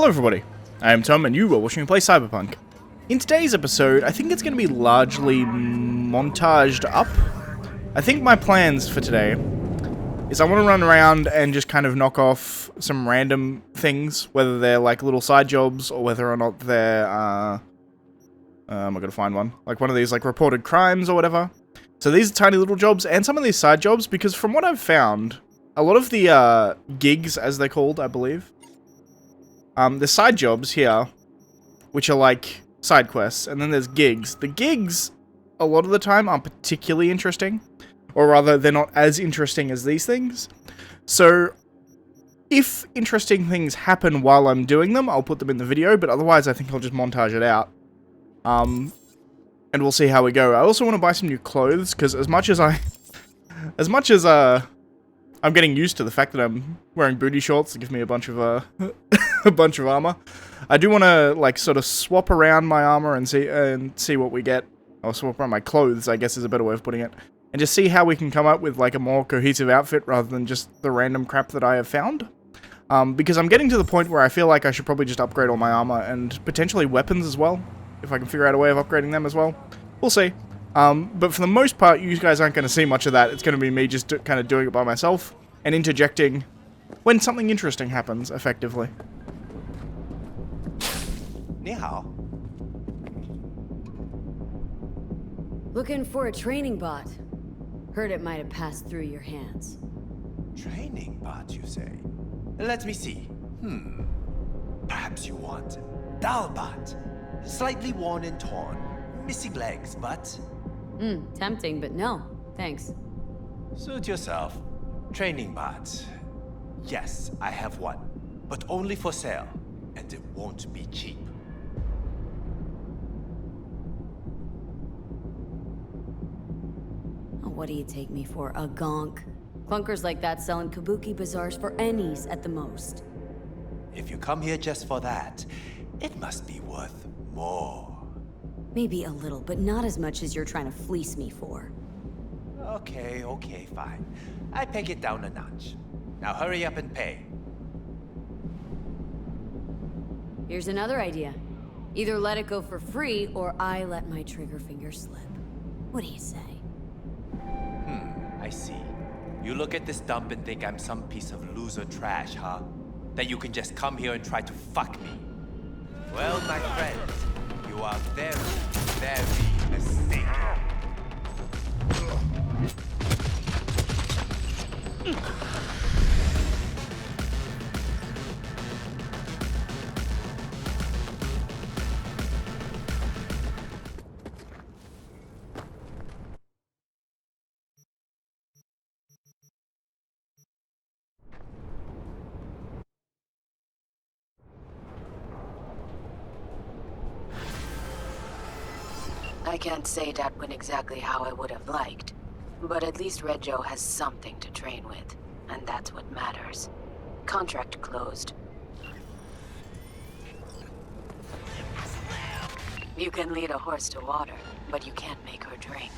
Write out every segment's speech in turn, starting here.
Hello everybody, I am Tom and you are watching me play Cyberpunk. In today's episode, I think it's going to be largely montaged up. I think my plans for today is I want to run around and just kind of knock off some random things, whether they're like little side jobs or whether or not they're, I gotta find one, like one of these like reported crimes or whatever. So these are tiny little jobs and some of these side jobs, because from what I've found, a lot of the gigs, as they're called, I believe, the side jobs here, which are like side quests, and then there's gigs. The gigs, a lot of the time, aren't particularly interesting, or rather, they're not as interesting as these things. So, if interesting things happen while I'm doing them, I'll put them in the video, but otherwise I think I'll just montage it out. And we'll see how we go. I also want to buy some new clothes, because as much as I'm getting used to the fact that I'm wearing booty shorts to give me a bunch of a bunch of armor, I do want to like sort of swap around my armor and see what we get, or swap around my clothes, I guess is a better way of putting it, and just see how we can come up with like a more cohesive outfit rather than just the random crap that I have found. Because I'm getting to the point where I feel like I should probably just upgrade all my armor and potentially weapons as well, if I can figure out a way of upgrading them as well. We'll see. But for the most part, you guys aren't going to see much of that. It's going to be me just kind of doing it by myself and interjecting when something interesting happens, effectively. Ni hao. Looking for a training bot. Heard it might have passed through your hands. Training bot, you say? Let me see. Perhaps you want Dalbot. Slightly worn and torn. Missing legs, but... Tempting, but no. Thanks. Suit yourself. Training bot. Yes, I have one. But only for sale. And it won't be cheap. What do you take me for, a gonk? Clunkers like that selling kabuki bazaars for ennies at the most. If you come here just for that, it must be worth more. Maybe a little, but not as much as you're trying to fleece me for. Okay, fine. I peg it down a notch. Now hurry up and pay. Here's another idea. Either let it go for free, or I let my trigger finger slip. What do you say? I see. You look at this dump and think I'm some piece of loser trash, huh? That you can just come here and try to fuck me. Well, my friends, you are very, very mistaken. I can't say that went exactly how I would have liked, but at least Red Joe has something to train with, and that's what matters. Contract closed. You can lead a horse to water, but you can't make her drink.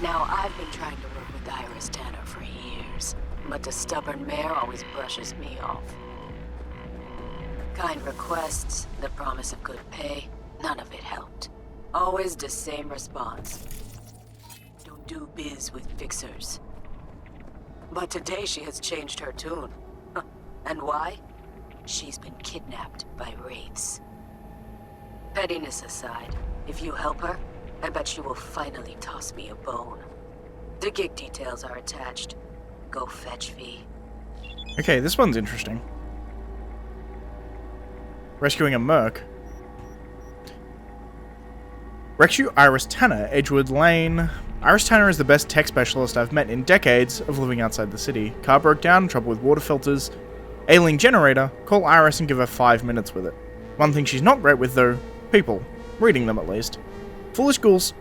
Now, I've been trying to work with Iris Tanner for years, but the stubborn mare always brushes me off. Kind requests, the promise of good pay, none of it helped. Always the same response. Don't do biz with fixers. But today she has changed her tune. And why? She's been kidnapped by wraiths. Pettiness aside, if you help her, I bet she will finally toss me a bone. The gig details are attached. Go fetch V. Okay, this one's interesting. Rescuing a merc. Rescue Iris Tanner, Edgewood Lane. Iris Tanner is the best tech specialist I've met in decades of living outside the city. Car broke down, trouble with water filters, ailing generator. Call Iris and give her 5 minutes with it. One thing she's not great with though, people. Reading them at least. Foolish girls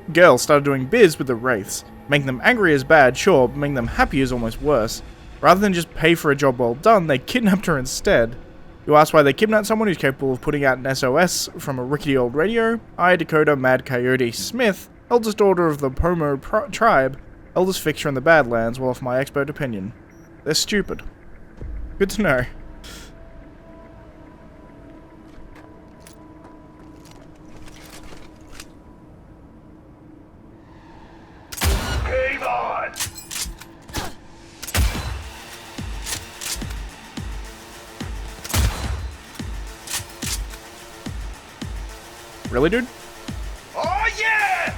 started doing biz with the wraiths. Making them angry is bad, sure, but making them happy is almost worse. Rather than just pay for a job well done, they kidnapped her instead. You ask why they kidnapped someone who's capable of putting out an SOS from a rickety old radio? I, Dakota Mad Coyote Smith, eldest daughter of the Pomo tribe, eldest fixture in the Badlands, will offer my expert opinion. They're stupid. Good to know. Really, dude? Oh yeah!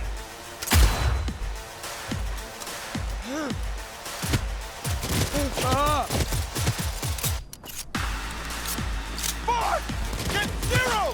Fuck! Get zero!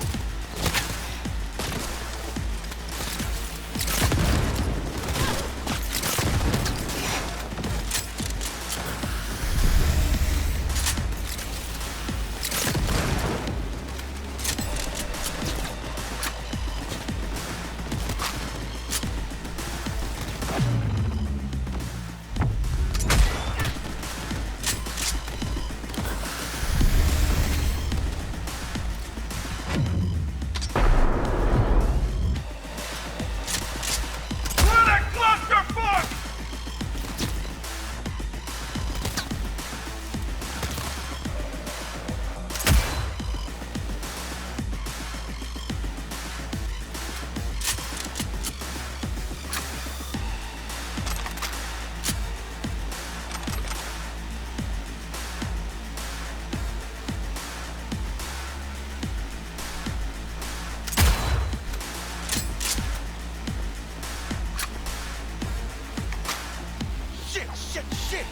Shit!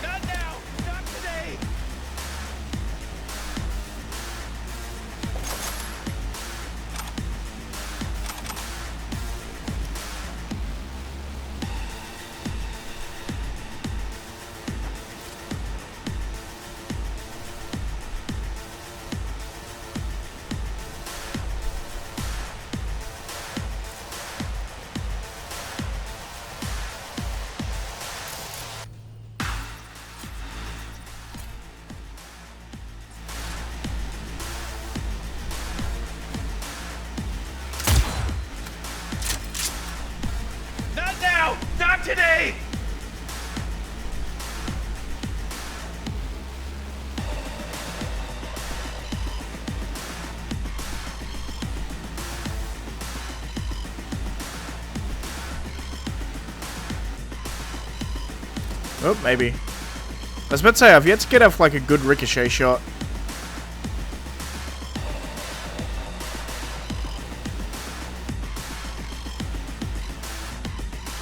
Not now! Not today! Not now! Not today! Oh, maybe. I was about to say, I've yet to get off like a good ricochet shot.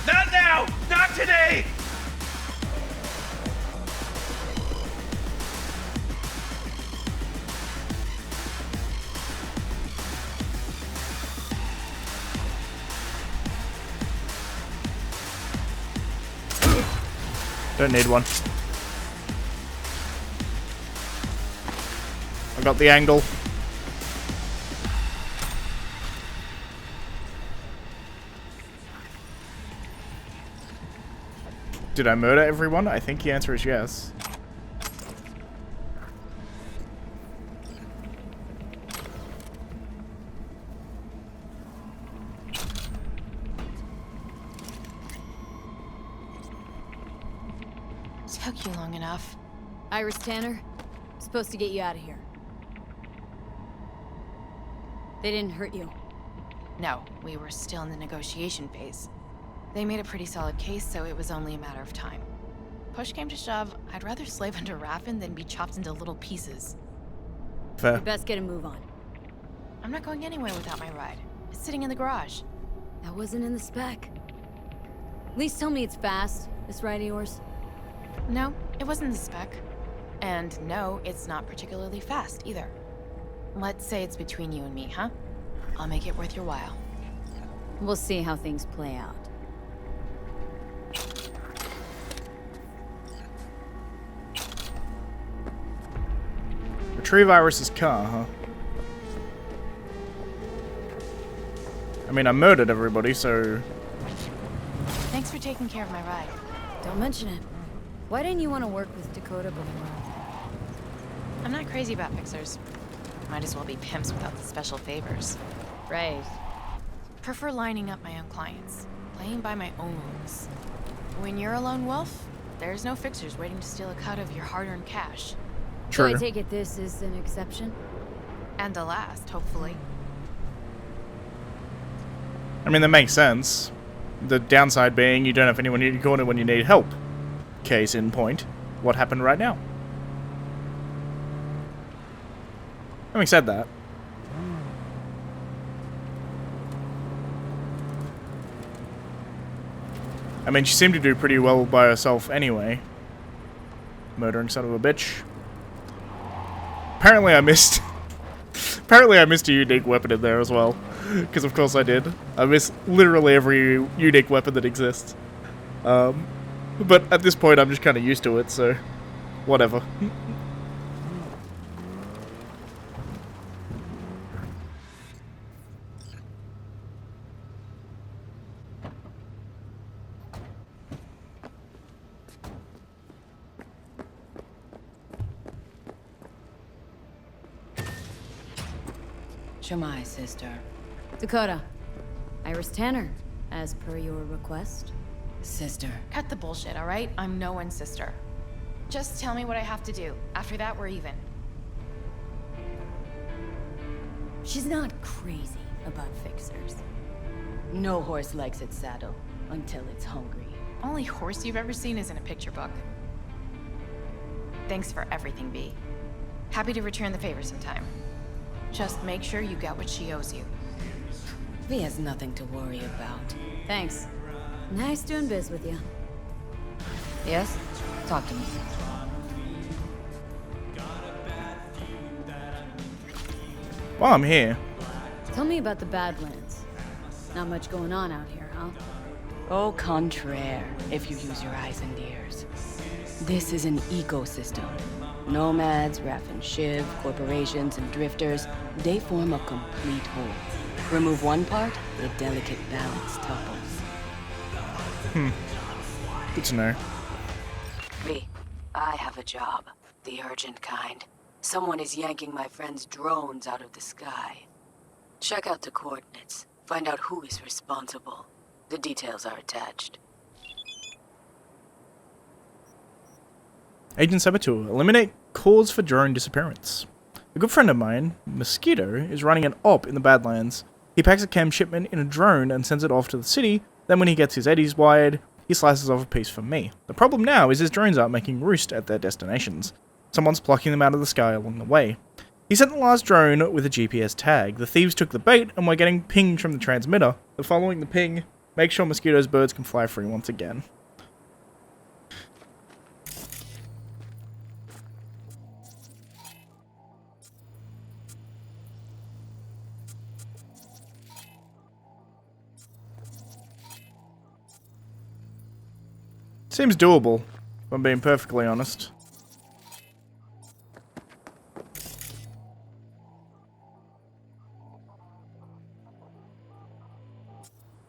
Not now! Not today! Don't need one. I got the angle. Did I murder everyone? I think the answer is yes. Took you long enough. Iris Tanner, supposed to get you out of here. They didn't hurt you. No, we were still in the negotiation phase. They made a pretty solid case, so it was only a matter of time. Push came to shove, I'd rather slave under Raffen than be chopped into little pieces. Fair. You best get a move on. I'm not going anywhere without my ride. It's sitting in the garage. That wasn't in the spec. At least tell me it's fast, this ride of yours. No, it wasn't the spec. And no, it's not particularly fast either. Let's say it's between you and me, huh? I'll make it worth your while. We'll see how things play out. Retrieve Iris's car, huh? I mean, I murdered everybody, so... Thanks for taking care of my ride. Don't mention it. Why didn't you want to work with Dakota before? I'm not crazy about fixers. Might as well be pimps without the special favors. Right. Prefer lining up my own clients, playing by my own rules. When you're a lone wolf, there's no fixers waiting to steal a cut of your hard-earned cash. True. So I take it this is an exception? And the last, hopefully. I mean, that makes sense. The downside being you don't have anyone in your corner when you need help. Case in point, what happened right now? Having said that, I mean, she seemed to do pretty well by herself anyway. Murdering son of a bitch. Apparently I missed... Apparently I missed a unique weapon in there as well. Because of course I did. I missed literally every unique weapon that exists. But at this point I'm just kind of used to it, so... whatever. Shamai, sister. Dakota. Iris Tanner, as per your request. Sister. Cut the bullshit, all right? I'm no one's sister. Just tell me what I have to do. After that, we're even. She's not crazy about fixers. No horse likes its saddle until it's hungry. Only horse you've ever seen is in a picture book. Thanks for everything, V. Happy to return the favor sometime. Just make sure you get what she owes you. V has nothing to worry about. Thanks. Nice doing biz with you. Yes? Talk to me. While I'm here, Tell me about the Badlands. Not much going on out here, huh? Au contraire, if you use your eyes and ears. This is an ecosystem. Nomads, Raff and Shiv, corporations, and drifters, they form a complete whole. Remove one part, the delicate balance topples. good to know. V, I have a job. The urgent kind. Someone is yanking my friend's drones out of the sky. Check out the coordinates. Find out who is responsible. The details are attached. Agent Saboteur, eliminate cause for drone disappearance. A good friend of mine, Mosquito, is running an op in the Badlands. He packs a chem shipment in a drone and sends it off to the city. Then when he gets his eddies wired, he slices off a piece for me. The problem now is his drones aren't making roost at their destinations. Someone's plucking them out of the sky along the way. He sent the last drone with a GPS tag. The thieves took the bait and we're getting pinged from the transmitter. But following the ping, make sure Mosquito's birds can fly free once again. Seems doable, if I'm being perfectly honest.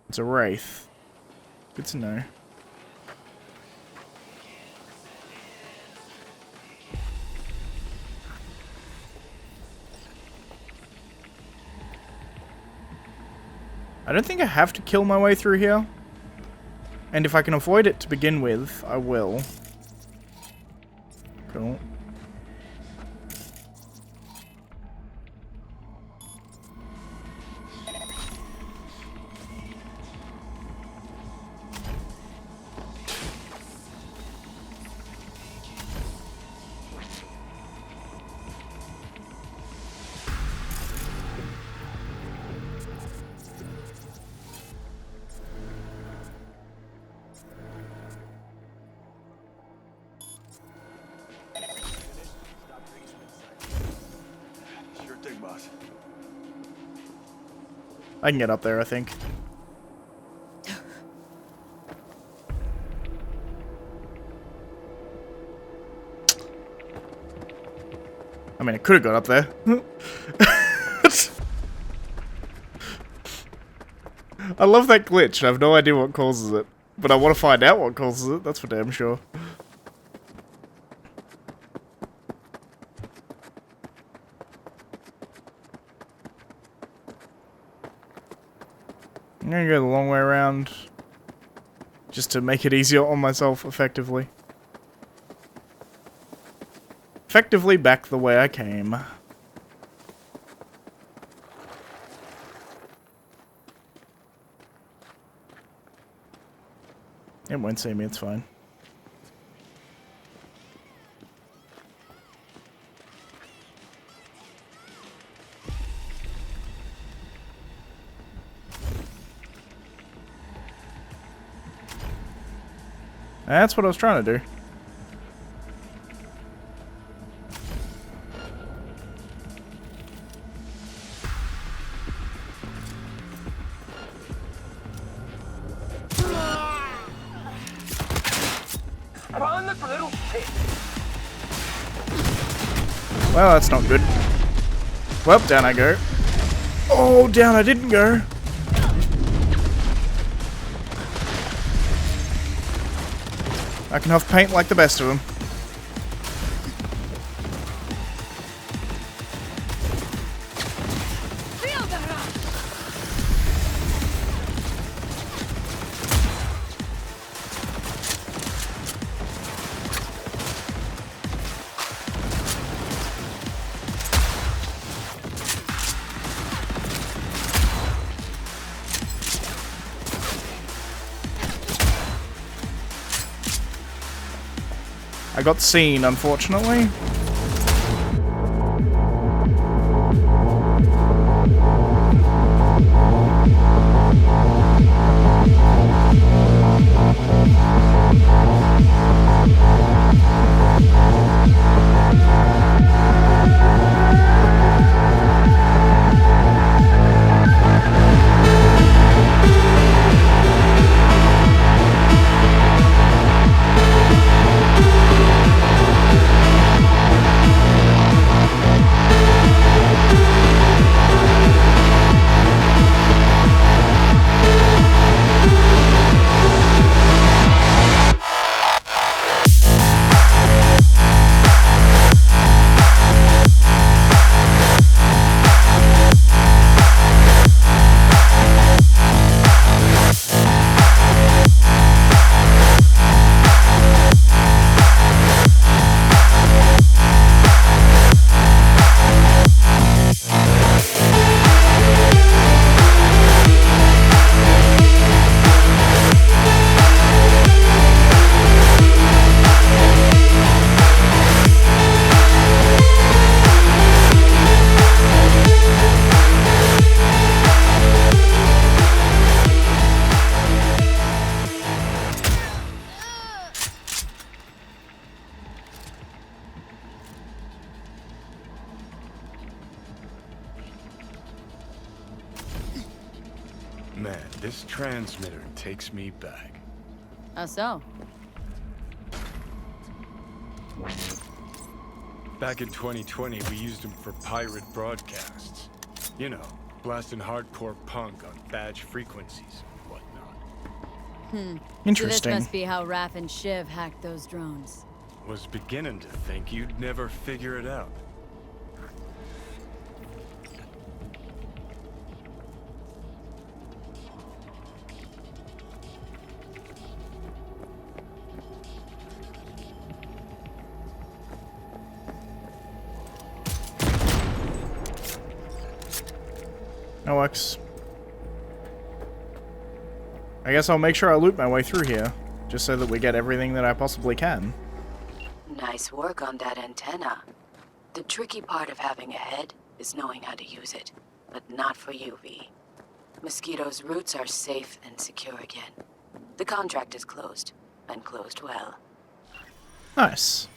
It's a wraith. Good to know. I don't think I have to kill my way through here. And if I can avoid it to begin with, I will. Cool. I can get up there, I think. I mean, I could have got up there. I love that glitch. I have no idea what causes it. But I want to find out what causes it, that's for damn sure. I'm gonna go the long way around, just to make it easier on myself, effectively. Effectively back the way I came. It won't see me, it's fine. That's what I was trying to do. Well, that's not good. Well, down I go. Oh, down I didn't go. I can huff paint like the best of them. I got seen, unfortunately. Man, this transmitter takes me back. How so? Back in 2020, we used them for pirate broadcasts. You know, blasting hardcore punk on badge frequencies and whatnot. Interesting. So this must be how Raph and Shiv hacked those drones. Was beginning to think you'd never figure it out. That works. I guess I'll make sure I loop my way through here, just so that we get everything that I possibly can. Nice work on that antenna. The tricky part of having a head is knowing how to use it, but not for you, V. Mosquito's roots are safe and secure again. The contract is closed, and closed well. Nice.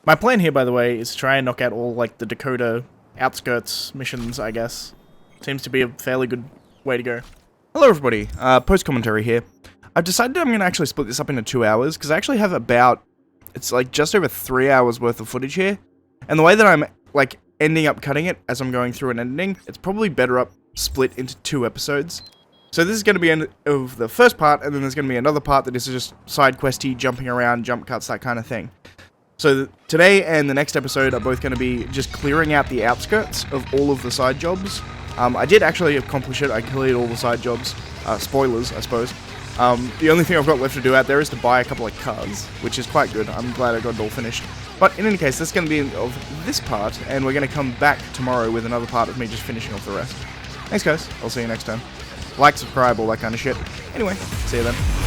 My plan here, by the way, is to try and knock out all, like, the Dakota outskirts missions, I guess. Seems to be a fairly good way to go. Hello everybody, post-commentary here. I've decided I'm going to actually split this up into 2 hours, because I actually have about, it's like just over 3 hours worth of footage here. And the way that I'm, like, ending up cutting it as I'm going through and editing, it's probably better up split into 2 episodes. So this is going to be end of the first part, and then there's going to be another part that is just side questy, jumping around, jump cuts, that kind of thing. So today and the next episode are both going to be just clearing out the outskirts of all of the side jobs. I did actually accomplish it. I cleared all the side jobs. Spoilers, I suppose. The only thing I've got left to do out there is to buy a couple of cars, which is quite good. I'm glad I got it all finished. But in any case, that's going to be the end of this part, and we're going to come back tomorrow with another part of me just finishing off the rest. Thanks, guys. I'll see you next time. Like, subscribe, all that kind of shit. Anyway, see you then.